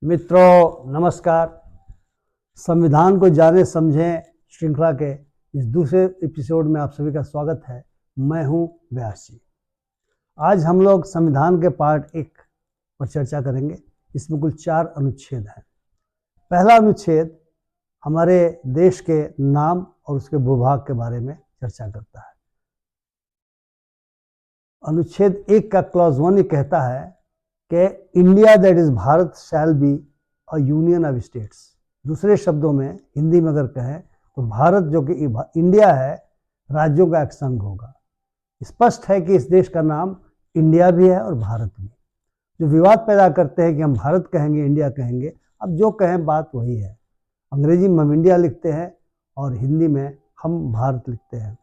मित्रों नमस्कार। संविधान को जाने समझें श्रृंखला के इस दूसरे एपिसोड में आप सभी का स्वागत है। मैं हूं व्यास जी। आज हम लोग संविधान के पार्ट 1 पर चर्चा करेंगे। इसमें कुल 4 अनुच्छेद हैं। पहला अनुच्छेद हमारे देश के नाम और उसके भूभाग के बारे में चर्चा करता है। अनुच्छेद 1 का क्लॉज 1 ये कहता है कि India that is Bharat shall be a union of states. दूसरे शब्दों में हिंदी में अगर कहें तो भारत जो कि इंडिया है, राज्यों का एक संघ होगा। स्पष्ट है कि इस देश का नाम इंडिया भी है और भारत भी। जो विवाद पैदा करते हैं कि हम भारत कहेंगे इंडिया कहेंगे, अब जो कहें बात वही है। अंग्रेजी में हम इंडिया लिखते हैं और हिंदी में हम भारत लिखते हैं।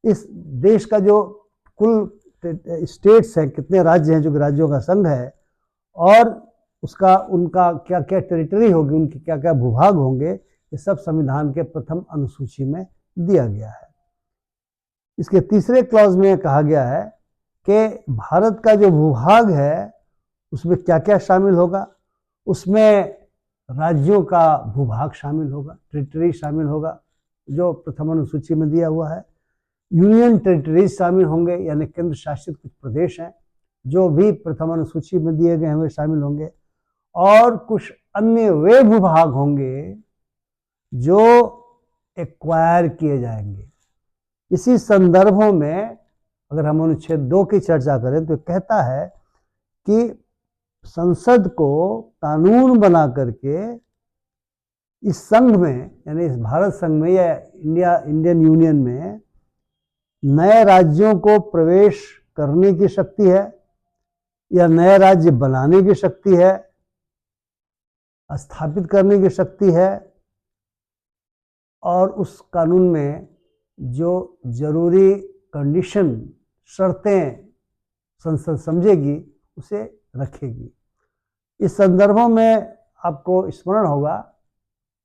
इस देश का जो कुल स्टेट्स हैं, कितने राज्य हैं, जो कि राज्यों का संघ है, और उसका उनका क्या क्या टेरिटरी होगी, उनके क्या क्या भूभाग होंगे, ये सब संविधान के प्रथम अनुसूची में दिया गया है। इसके तीसरे क्लॉज में कहा गया है कि भारत का जो भूभाग है उसमें क्या क्या शामिल होगा। उसमें राज्यों का भूभाग शामिल होगा, टेरिटरी शामिल होगा, जो प्रथम अनुसूची में दिया हुआ है। यूनियन टेरिटरीज शामिल होंगे, यानी केंद्र शासित कुछ प्रदेश हैं जो भी प्रथम अनुसूची में दिए गए हैं वे शामिल होंगे। और कुछ अन्य वे भूभाग होंगे जो एक्वायर किए जाएंगे। इसी संदर्भों में अगर हम अनुच्छेद 2 की चर्चा करें तो कहता है कि संसद को कानून बना करके इस संघ में, यानी इस भारत संघ में या इंडियन यूनियन में, नए राज्यों को प्रवेश करने की शक्ति है या नए राज्य बनाने की शक्ति है, स्थापित करने की शक्ति है, और उस कानून में जो जरूरी कंडीशन, शर्तें संसद समझेगी उसे रखेगी। इस संदर्भों में आपको स्मरण होगा,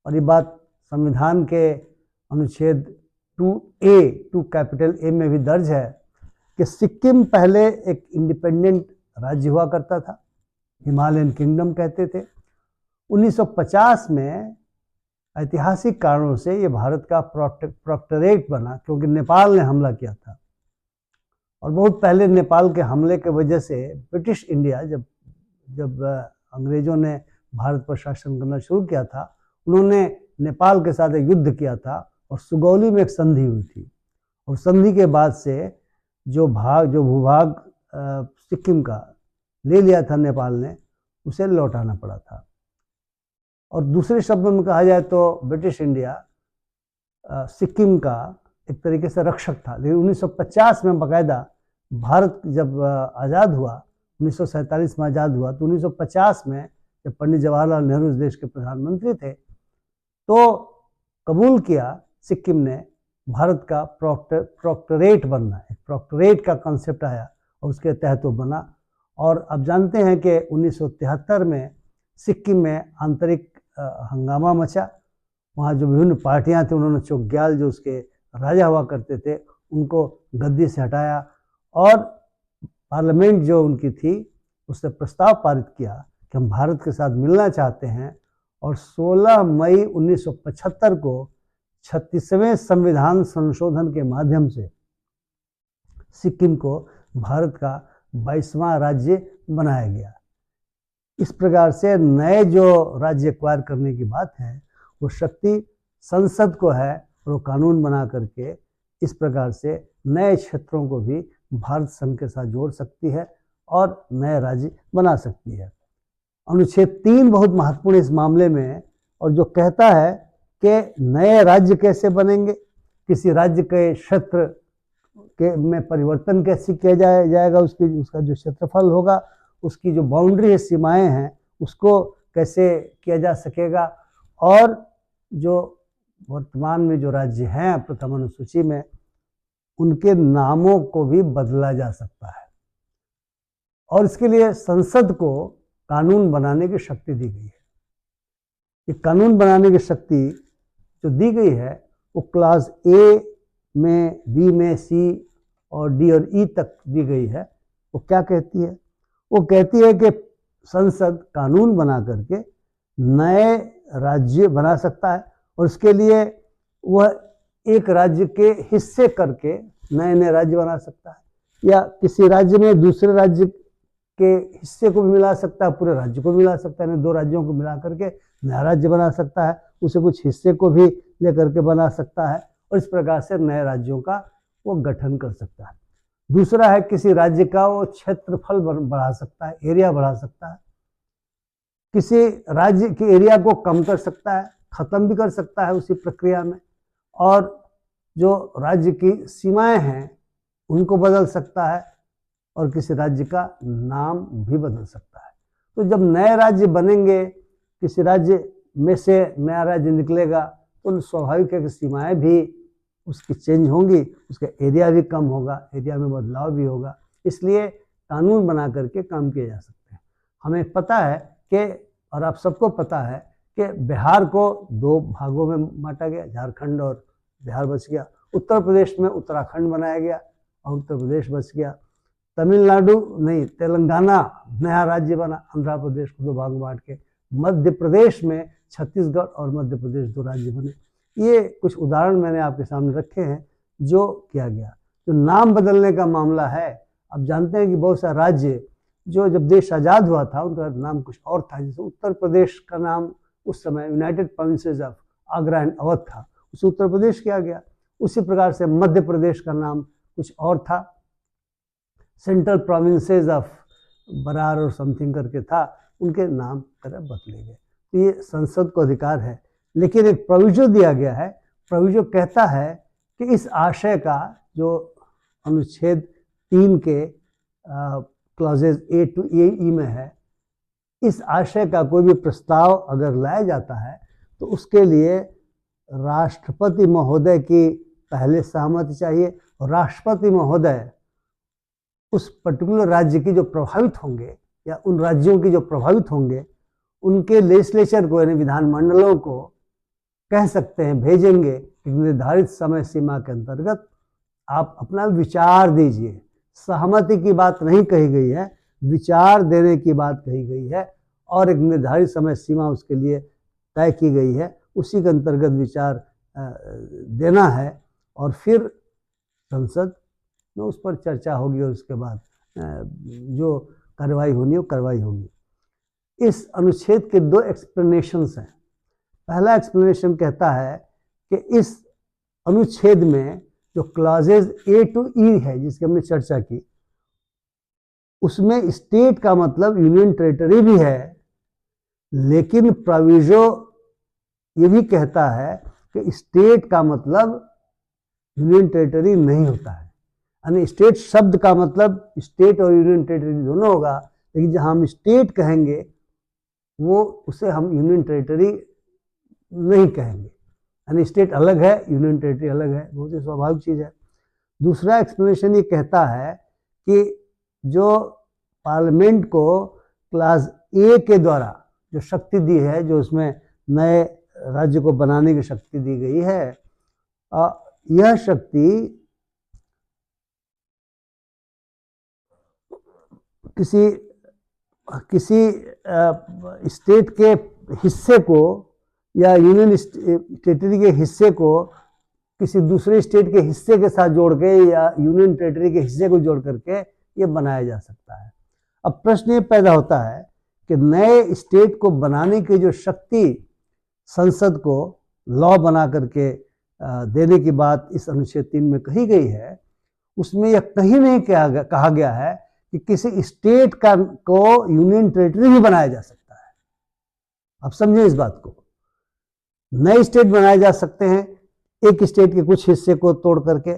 और ये बात संविधान के अनुच्छेद 2A 2 कैपिटल A में भी दर्ज है कि सिक्किम पहले एक इंडिपेंडेंट राज्य हुआ करता था, हिमालयन किंगडम कहते थे। 1950 में ऐतिहासिक कारणों से ये भारत का प्रोक्टरेट बना, क्योंकि नेपाल ने हमला किया था। और बहुत पहले नेपाल के हमले के वजह से ब्रिटिश इंडिया, जब अंग्रेजों ने भारत पर शासन करना शुरू किया था, उन्होंने नेपाल के साथ एक युद्ध किया था और सुगौली में एक संधि हुई थी। और संधि के बाद से जो भूभाग सिक्किम का ले लिया था नेपाल ने, उसे लौटाना पड़ा था। और दूसरे शब्दों में कहा जाए तो ब्रिटिश इंडिया सिक्किम का एक तरीके से रक्षक था। लेकिन 1950 में बाकायदा भारत जब आज़ाद हुआ, 1947 में आज़ाद हुआ, तो 1950 में जब पंडित जवाहरलाल नेहरू इस देश के प्रधानमंत्री थे, तो कबूल किया सिक्किम ने भारत का प्रोक्टरेट बनना। एक प्रोक्टरेट का कॉन्सेप्ट आया और उसके तहत वो बना। और अब जानते हैं कि 1973 में सिक्किम में आंतरिक हंगामा मचा। वहाँ जो विभिन्न पार्टियां थी, उन्होंने चोग्याल, जो उसके राजा हुआ करते थे, उनको गद्दी से हटाया और पार्लियामेंट जो उनकी थी उसने प्रस्ताव पारित किया कि हम भारत के साथ मिलना चाहते हैं। और 16 मई 1975 को 36वें संविधान संशोधन के माध्यम से सिक्किम को भारत का 22वां राज्य बनाया गया। इस प्रकार से नए जो राज्य एक्वायर करने की बात है, वो शक्ति संसद को है, और वो कानून बना करके इस प्रकार से नए क्षेत्रों को भी भारत संघ के साथ जोड़ सकती है और नए राज्य बना सकती है। अनुच्छेद 3 बहुत महत्वपूर्ण इस मामले में, और जो कहता है कि नए राज्य कैसे बनेंगे, किसी राज्य के क्षेत्र के में परिवर्तन कैसे किया जाएगा, उसका जो क्षेत्रफल होगा, उसकी जो बाउंड्री है, सीमाएं हैं, उसको कैसे किया जा सकेगा। और जो वर्तमान में जो राज्य हैं प्रथम अनुसूची में, उनके नामों को भी बदला जा सकता है। और इसके लिए संसद को कानून बनाने की शक्ति दी गई है। ये कानून बनाने की शक्ति जो दी गई है वो क्लास A में, B में, C और D और E तक दी गई है। वो क्या कहती है? वो कहती है कि संसद कानून बना करके नए राज्य बना सकता है और इसके लिए वह एक राज्य के हिस्से करके नए नए राज्य बना सकता है, या किसी राज्य में दूसरे राज्य के हिस्से को भी मिला सकता है, पूरे राज्य को मिला सकता है, दो राज्यों को मिला करके नया राज्य बना सकता है, उसे कुछ हिस्से को भी लेकर के बना सकता है और इस प्रकार से नए राज्यों का वो गठन कर सकता है। दूसरा है किसी राज्य का वो क्षेत्रफल बढ़ा सकता है, एरिया बढ़ा सकता है, किसी राज्य के एरिया को कम कर सकता है, खत्म भी कर सकता है उसी प्रक्रिया में, और जो राज्य की सीमाएं हैं उनको बदल सकता है और किसी राज्य का नाम भी बदल सकता है। तो जब नए राज्य बनेंगे, किसी राज्य में से नया राज्य निकलेगा तो स्वाभाविक है कि सीमाएं भी उसकी चेंज होंगी, उसका एरिया भी कम होगा, एरिया में बदलाव भी होगा। इसलिए कानून बना करके काम किए जा सकते हैं। हमें पता है कि, और आप सबको पता है कि बिहार को दो भागों में बांटा गया, झारखंड और बिहार बच गया। उत्तर प्रदेश में उत्तराखंड बनाया गया और उत्तर प्रदेश बच गया। तमिलनाडु नहीं, तेलंगाना नया राज्य बना, आंध्र प्रदेश को दो भाग बांट के। मध्य प्रदेश में छत्तीसगढ़ और मध्य प्रदेश दो राज्य बने। ये कुछ उदाहरण मैंने आपके सामने रखे हैं जो किया गया। जो नाम बदलने का मामला है, आप जानते हैं कि बहुत सारे राज्य जो जब देश आज़ाद हुआ था उनका नाम कुछ और था। जैसे उत्तर प्रदेश का नाम उस समय United provinces of Agra and Awadh था, उसे उत्तर प्रदेश किया गया। उसी प्रकार से मध्य प्रदेश का नाम कुछ और था, सेंट्रल प्रोविंसेस ऑफ बरार और समथिंग करके था, उनके नाम तरह बदले गए। तो ये संसद को अधिकार है, लेकिन एक प्रोविजो दिया गया है। प्रोविजो कहता है कि इस आशय का, जो अनुच्छेद 3 के क्लॉजेज ए टू ई में है, इस आशय का कोई भी प्रस्ताव अगर लाया जाता है तो उसके लिए राष्ट्रपति महोदय की पहले सहमति चाहिए, और राष्ट्रपति महोदय उस पर्टिकुलर राज्य की जो प्रभावित होंगे या उन राज्यों की जो प्रभावित होंगे उनके लेजिस्लेचर को, यानी विधानमंडलों को कह सकते हैं, भेजेंगे कि निर्धारित समय सीमा के अंतर्गत आप अपना विचार दीजिए। सहमति की बात नहीं कही गई है, विचार देने की बात कही गई है, और एक निर्धारित समय सीमा उसके लिए तय की गई है, उसी के अंतर्गत विचार देना है और फिर संसद में उस पर चर्चा होगी और उसके बाद जो कार्रवाई होनी हो कार्रवाई होगी। इस अनुच्छेद के दो एक्सप्लेनेशंस हैं। पहला एक्सप्लेनेशन कहता है कि इस अनुच्छेद में जो क्लॉजेज ए टू ई है जिसकी हमने चर्चा की, उसमें स्टेट का मतलब यूनियन टेरिटरी भी है, लेकिन प्रोविजो ये भी कहता है कि स्टेट का मतलब यूनियन टेरिटरी नहीं होता है। यानी स्टेट शब्द का मतलब स्टेट और यूनियन टेरिटरी दोनों होगा, लेकिन जहां हम स्टेट कहेंगे वो उसे हम यूनियन टेरिटरी नहीं कहेंगे। यानी स्टेट अलग है, यूनियन टेरिटरी अलग है, बहुत ही स्वाभाविक चीज़ है। दूसरा एक्सप्लेनेशन ये कहता है कि जो पार्लियामेंट को क्लास ए के द्वारा जो शक्ति दी है, जो उसमें नए राज्य को बनाने की शक्ति दी गई है, यह शक्ति किसी स्टेट के हिस्से को या यूनियन टेरिटरी के हिस्से को किसी दूसरे स्टेट के हिस्से के साथ जोड़ के या यूनियन टेरिटरी के हिस्से को जोड़ करके ये बनाया जा सकता है। अब प्रश्न ये पैदा होता है कि नए स्टेट को बनाने की जो शक्ति संसद को लॉ बना करके देने की बात इस अनुच्छेद 3 में कही गई है, उसमें यह कहीं नहीं कहा गया है कि किसी स्टेट का को यूनियन टेरिटरी भी बनाया जा सकता है। आप समझें इस बात को। नए स्टेट बनाए जा सकते हैं एक स्टेट के कुछ हिस्से को तोड़ करके,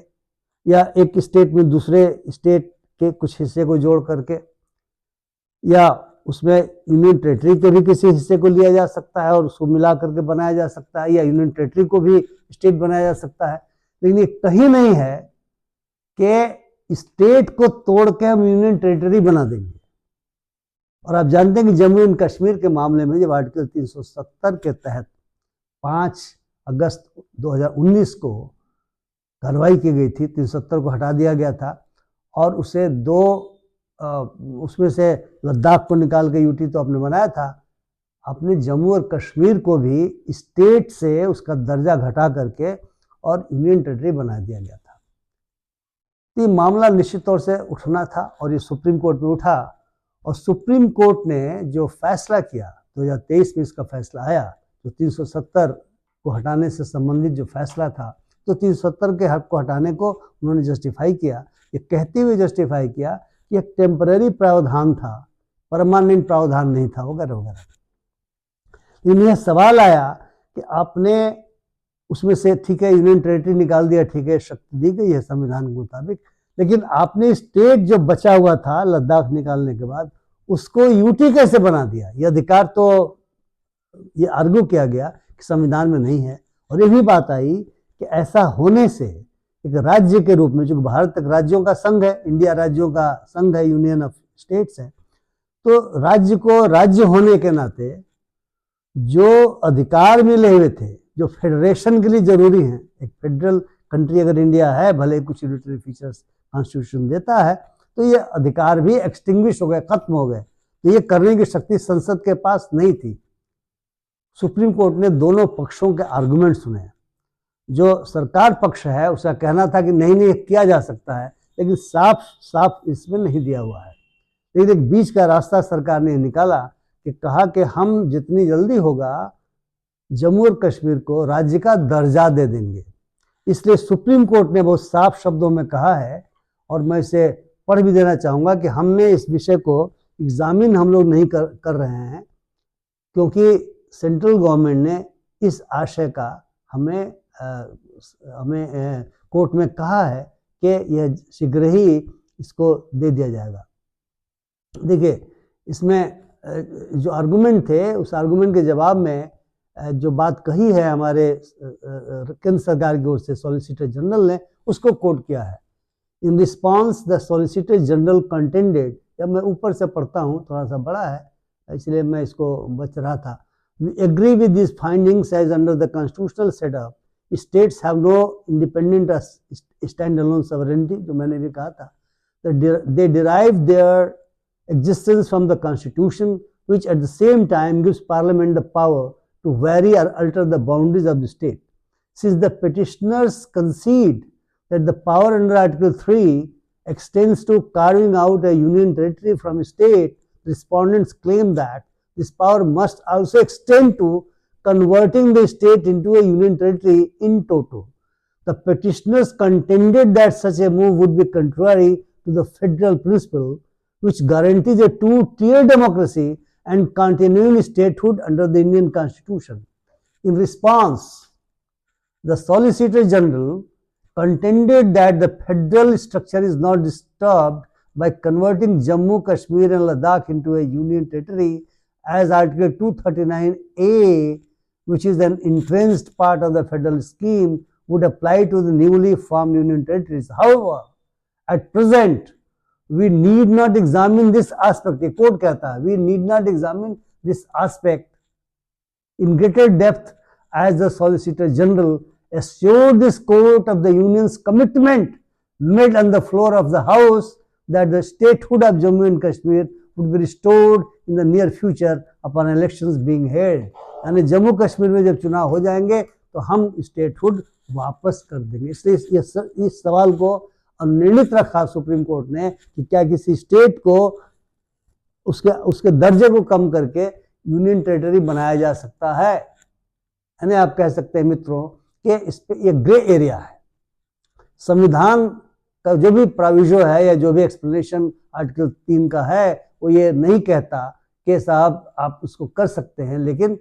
या एक स्टेट में दूसरे स्टेट के कुछ हिस्से को जोड़ करके, या उसमें यूनियन टेरिटरी के भी किसी हिस्से को लिया जा सकता है और उसको मिला करके बनाया जा सकता है, या यूनियन टेरिटरी को भी स्टेट बनाया जा सकता है। लेकिन ये कहीं नहीं है कि स्टेट को तोड़ के हम यूनियन टेरिटरी बना देंगे। और आप जानते हैं कि जम्मू एंड कश्मीर के मामले में जब आर्टिकल 370 के तहत 5 अगस्त 2019 को कार्रवाई की गई थी, 370 को हटा दिया गया था और उसे उसमें से लद्दाख को निकाल के यूटी तो आपने बनाया था, आपने जम्मू और कश्मीर को भी स्टेट से उसका दर्जा घटा करके और यूनियन टेरिटरी बना दिया गया था। तो ये मामला निश्चित तौर से उठना था और ये सुप्रीम कोर्ट में उठा, और सुप्रीम कोर्ट ने जो फैसला किया 2023 में, इसका फैसला आया, तो 370 को हटाने से संबंधित जो फैसला था, तो 370 के हक को हटाने को उन्होंने जस्टिफाई किया, ये कहते हुए जस्टिफाई किया कि एक टेम्पररी प्रावधान था, परमानेंट प्रावधान नहीं था, वगैरह वगैरह। लेकिन यह सवाल आया कि आपने उसमें से, ठीक है, यूनियन टेरिटरी निकाल दिया, ठीक है, शक्ति दी गई है संविधान के मुताबिक, लेकिन आपने स्टेट जो बचा हुआ था लद्दाख निकालने के बाद, उसको यूटी कैसे बना दिया? ये अधिकार तो ये आर्ग्यू किया गया कि संविधान में नहीं है। और ये भी बात आई कि ऐसा होने से एक राज्य के रूप में, जो भारत तक राज्यों का संघ है, इंडिया राज्यों का संघ है, यूनियन ऑफ स्टेट्स है, तो राज्य को राज्य होने के नाते जो अधिकार मिले हुए थे, जो फेडरेशन के लिए जरूरी हैं, एक फेडरल कंट्री अगर इंडिया है, भले कुछ यूनिटरी फीचर्स कॉन्स्टिट्यूशन देता है, तो ये अधिकार भी एक्सटिंग्विश हो गए, खत्म हो गए। तो ये करने की शक्ति संसद के पास नहीं थी। सुप्रीम कोर्ट ने दोनों पक्षों के आर्गुमेंट सुने। जो सरकार पक्ष है उसका कहना था कि नहीं नहीं किया जा सकता है, लेकिन साफ साफ इसमें नहीं दिया हुआ है। लेकिन एक बीच का रास्ता सरकार ने निकाला कि कहा कि हम जितनी जल्दी होगा जम्मू और कश्मीर को राज्य का दर्जा दे देंगे। इसलिए सुप्रीम कोर्ट ने बहुत साफ शब्दों में कहा है, और मैं इसे पढ़ भी देना चाहूँगा कि हमने इस विषय को एग्जामिन हम लोग नहीं कर रहे हैं, क्योंकि सेंट्रल गवर्नमेंट ने इस आशय का हमें कोर्ट में कहा है कि यह शीघ्र ही इसको दे दिया जाएगा। देखिए, इसमें जो आर्गुमेंट थे, उस आर्गुमेंट के जवाब में जो बात कही है हमारे केंद्र सरकार की ओर से सॉलिसिटर जनरल ने, उसको कोट किया है। In response the solicitor general contended, जब मैं ऊपर से पढ़ता हूँ, थोड़ा सा बड़ा है इसलिए मैं इसको बच रहा था। We agree with these findings as under the constitutional setup, states have no independent standalone sovereignty, जो मैंने भी कहा था। They derive their existence from the constitution, which at the same time gives parliament the power to vary or alter the boundaries of the state. Since the petitioners concede that the power under Article 3 extends to carving out a union territory from a state, respondents claim that this power must also extend to converting the state into a union territory in toto. The petitioners contended that such a move would be contrary to the federal principle, which guarantees a two-tier democracy and continuing statehood under the Indian Constitution. In response, the Solicitor General contended that the federal structure is not disturbed by converting Jammu, Kashmir and Ladakh into a union territory, as Article 239A, which is an entrenched part of the federal scheme, would apply to the newly formed union territories. However, at present, we need not examine this aspect. The court कहता है, we need not examine this aspect in greater depth, as the Solicitor General assured this court of the union's commitment made on the floor of the House that the statehood of Jammu and Kashmir would be restored in the near future upon elections being held. यानी जम्मू कश्मीर में जब चुनाव हो जाएंगे तो हम statehood वापस कर देंगे। इसलिए इस सवाल को अनिर्णित रखा सुप्रीम कोर्ट ने कि क्या किसी स्टेट को उसके दर्जे को कम करके यूनियन टेरिटरी बनाया जा सकता है। यानी आप कह सकते हैं मित्रों कि इस पे ये ग्रे एरिया है। संविधान का जो भी प्रोविजो है या जो भी एक्सप्लेनेशन आर्टिकल 3 का है, वो ये नहीं कहता कि साहब आप उसको कर सकते हैं, लेकिन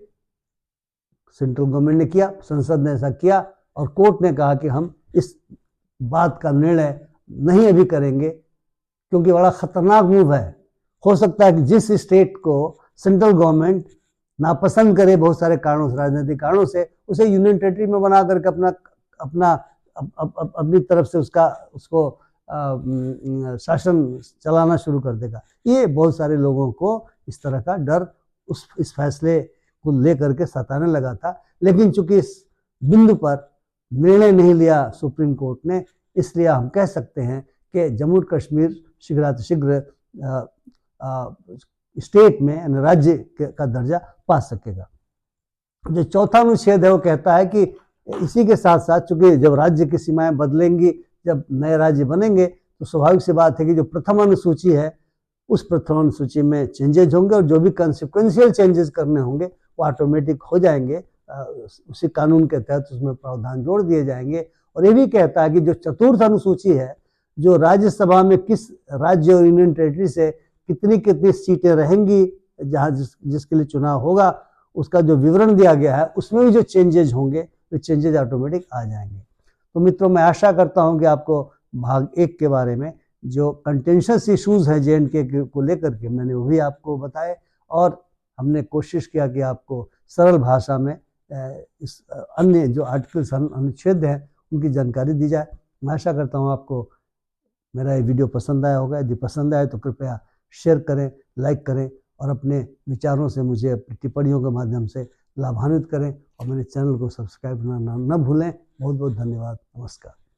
सेंट्रल गवर्नमेंट ने किया, संसद ने ऐसा किया, और कोर्ट ने कहा कि हम इस बात का निर्णय नहीं अभी करेंगे, क्योंकि बड़ा खतरनाक मूव है। हो सकता है कि जिस स्टेट को सेंट्रल गवर्नमेंट नापसंद करे बहुत सारे कारणों से, राजनीतिक कारणों से, उसे यूनियन टेरिटरी में बना करके अपनी तरफ से उसको शासन चलाना शुरू कर देगा। ये बहुत सारे लोगों को इस तरह का डर इस फैसले को लेकर के सताने लगा था। लेकिन चूंकि इस बिंदु पर निर्णय नहीं लिया सुप्रीम कोर्ट ने, इसलिए हम कह सकते हैं कि जम्मू कश्मीर शीघ्रातिशीघ्र स्टेट में यानी राज्य का दर्जा पा सकेगा। जो चौथा अनुच्छेद है वो कहता है कि इसी के साथ साथ चूंकि जब राज्य की सीमाएं बदलेंगी, जब नए राज्य बनेंगे, तो स्वाभाविक सी बात है कि जो प्रथम अनुसूची है उस प्रथम अनुसूची में चेंजेज होंगे और जो भी कॉन्सिक्वेंशियल चेंजेस करने होंगे वो ऑटोमेटिक हो जाएंगे। उसी कानून के तहत उसमें प्रावधान जोड़ दिए जाएंगे। और ये भी कहता है कि जो चतुर्थ अनुसूची है, जो राज्यसभा में किस राज्य और यूनियन टेरिटरी से कितनी कितनी सीटें रहेंगी, जहाँ जिसके लिए चुनाव होगा, उसका जो विवरण दिया गया है उसमें भी जो चेंजेज होंगे वो चेंजेज ऑटोमेटिक आ जाएंगे। तो मित्रों, मैं आशा करता हूं कि आपको भाग 1 के बारे में जो कंटेंशस इश्यूज हैं JNK को लेकर के मैंने वो भी आपको बताए, और हमने कोशिश किया कि आपको सरल भाषा में इस अन्य जो आर्टिकल्स अनुच्छेद हैं उनकी जानकारी दी जाए। मैं आशा करता हूँ आपको मेरा ये वीडियो पसंद आया होगा। यदि पसंद आए तो कृपया शेयर करें, लाइक करें और अपने विचारों से मुझे अपनी टिप्पणियों के माध्यम से लाभान्वित करें, और मेरे चैनल को सब्सक्राइब करना न भूलें। बहुत बहुत धन्यवाद। नमस्कार।